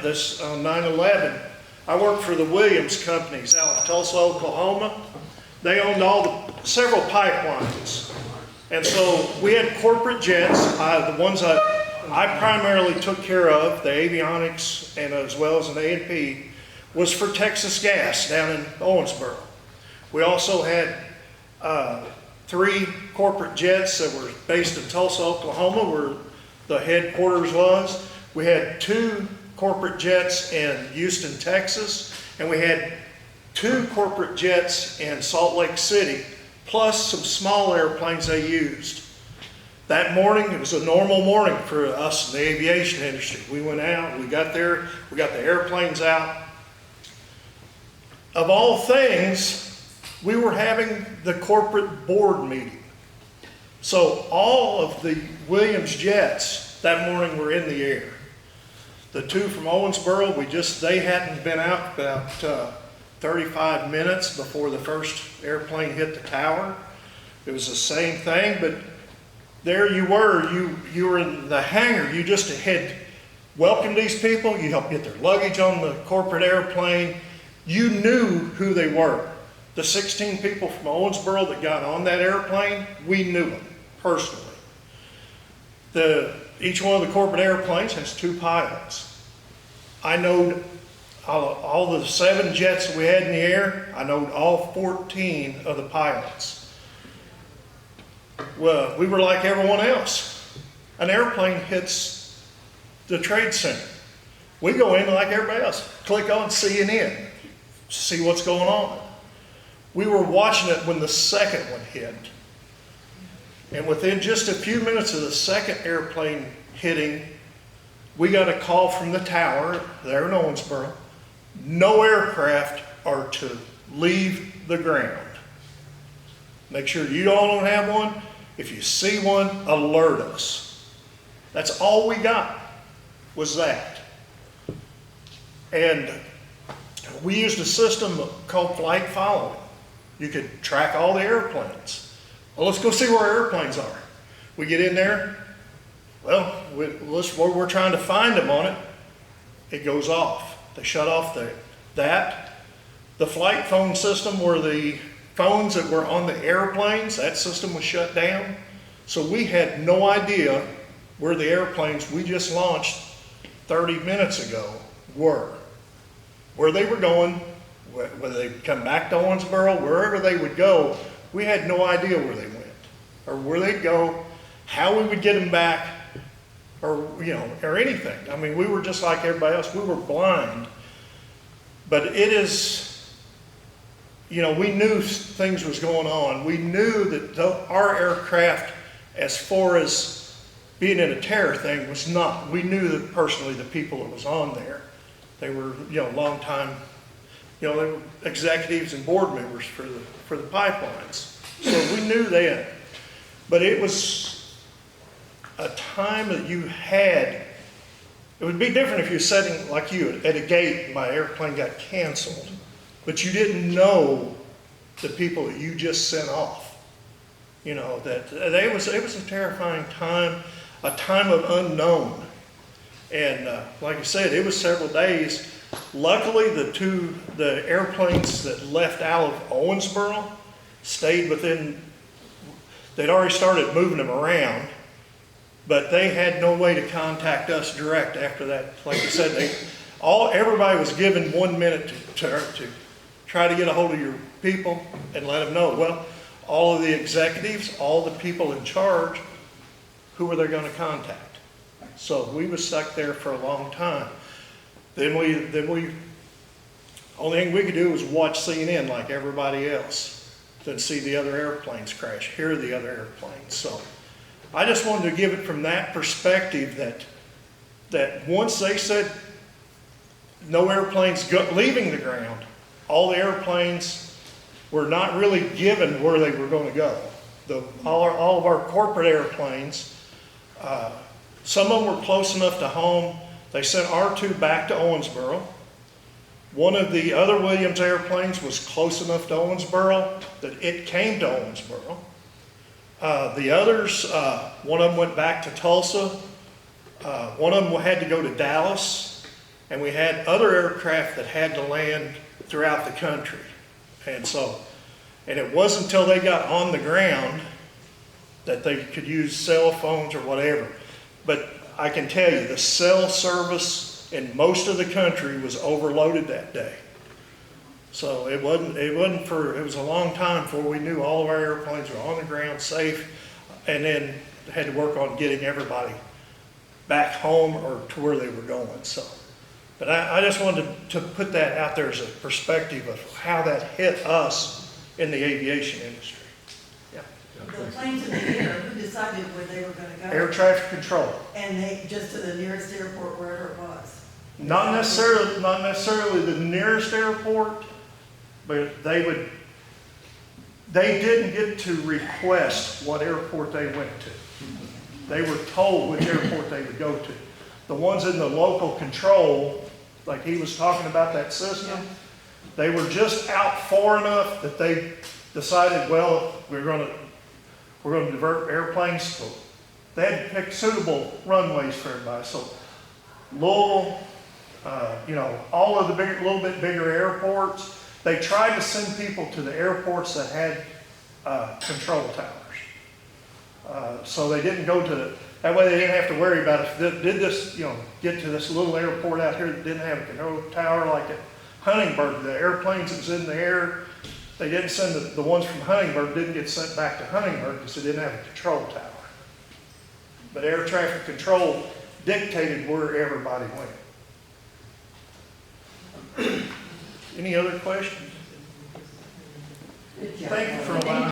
this on 9/11. I worked for the Williams companies out of Tulsa, Oklahoma. They owned several pipelines. And so we had corporate jets, the ones I primarily took care of, the avionics and as well as an A&P, was for Texas Gas down in Owensboro. We also had 3 corporate jets that were based in Tulsa, Oklahoma, where the headquarters was. We had 2 corporate jets in Houston, Texas, and we had 2 corporate jets in Salt Lake City, plus some small airplanes they used. That morning, it was a normal morning for us in the aviation industry. We went out, we got there, we got the airplanes out. Of all things, we were having the corporate board meeting. So all of the Williams jets that morning were in the air. The 2 from Owensboro, they hadn't been out about 35 minutes before the first airplane hit the tower. It was the same thing, but there you were in the hangar. You just had welcomed these people. You helped get their luggage on the corporate airplane. You knew who they were. The 16 people from Owensboro that got on that airplane, we knew them personally. Each one of the corporate airplanes has 2 pilots. I know all the 7 jets that we had in the air, I know all 14 of the pilots. Well, we were like everyone else. An airplane hits the trade center. We go in like everybody else, click on CNN, see what's going on. We were watching it when the second one hit. And within just a few minutes of the second airplane hitting, we got a call from the tower there in Owensboro. No aircraft are to leave the ground. Make sure you all don't have one. If you see one, alert us. That's all we got was that. And we used a system called flight following. You could track all the airplanes. Well, let's go see where our airplanes are. We get in there. Well, we're trying to find them on it. It goes off. They shut off the flight phone system where the phones that were on the airplanes, that system was shut down. So we had no idea where the airplanes we just launched 30 minutes ago were. Where they were going, whether they'd come back to Owensboro, wherever they would go, we had no idea where they went or where they'd go, how we would get them back, or anything. I mean, we were just like everybody else. We were blind. But it is, we knew things was going on. We knew that our aircraft, as far as being in a terror thing, was not. We knew that personally the people that was on there. They were, long time, they were executives and board members for the pipelines. So we knew that. But it was a time that you had. It would be different if you were sitting like you at a gate and my airplane got canceled, but you didn't know the people that you just sent off. It was a terrifying time, a time of unknown. And like I said, it was several days. Luckily, the airplanes that left out of Owensboro stayed within. They'd already started moving them around, but they had no way to contact us direct after that. Like I said, everybody was given 1 minute to try to get a hold of your people and let them know. Well, all of the executives, all the people in charge, who were they going to contact? So we was stuck there for a long time. Then we only thing we could do was watch CNN like everybody else, then see the other airplanes crash, hear the other airplanes. So I just wanted to give it from that perspective that once they said no airplanes leaving the ground, all the airplanes were not really given where they were going to go. All of our corporate airplanes, some of them were close enough to home. They sent R2 back to Owensboro. One of the other Williams airplanes was close enough to Owensboro that it came to Owensboro. The others, one of them went back to Tulsa. One of them had to go to Dallas. And we had other aircraft that had to land throughout the country. And it wasn't until they got on the ground that they could use cell phones or whatever. But I can tell you, the cell service in most of the country was overloaded that day. So it was a long time before we knew all of our airplanes were on the ground safe, and then had to work on getting everybody back home or to where they were going. So, but I just wanted to put that out there as a perspective of how that hit us in the aviation industry. Yeah. The planes in the air, who decided where they were going to go? Air traffic control. And they, just to the nearest airport, wherever it was? Not necessarily the nearest airport, but they didn't get to request what airport they went to. They were told which airport they would go to. The ones in the local control, like he was talking about that system, they were just out far enough that they decided, well, we're going to divert airplanes. So they had to pick suitable runways for everybody. So Louisville, all of the little bit bigger airports, they tried to send people to the airports that had control towers. So they didn't go to that way they didn't have to worry about if they did this, get to this little airport out here that didn't have a control tower like at Huntingburg. The airplanes that was in the air, they didn't send the ones from Huntingburg didn't get sent back to Huntingburg because they didn't have a control tower. But air traffic control dictated where everybody went. Any other questions? Thank you for allowing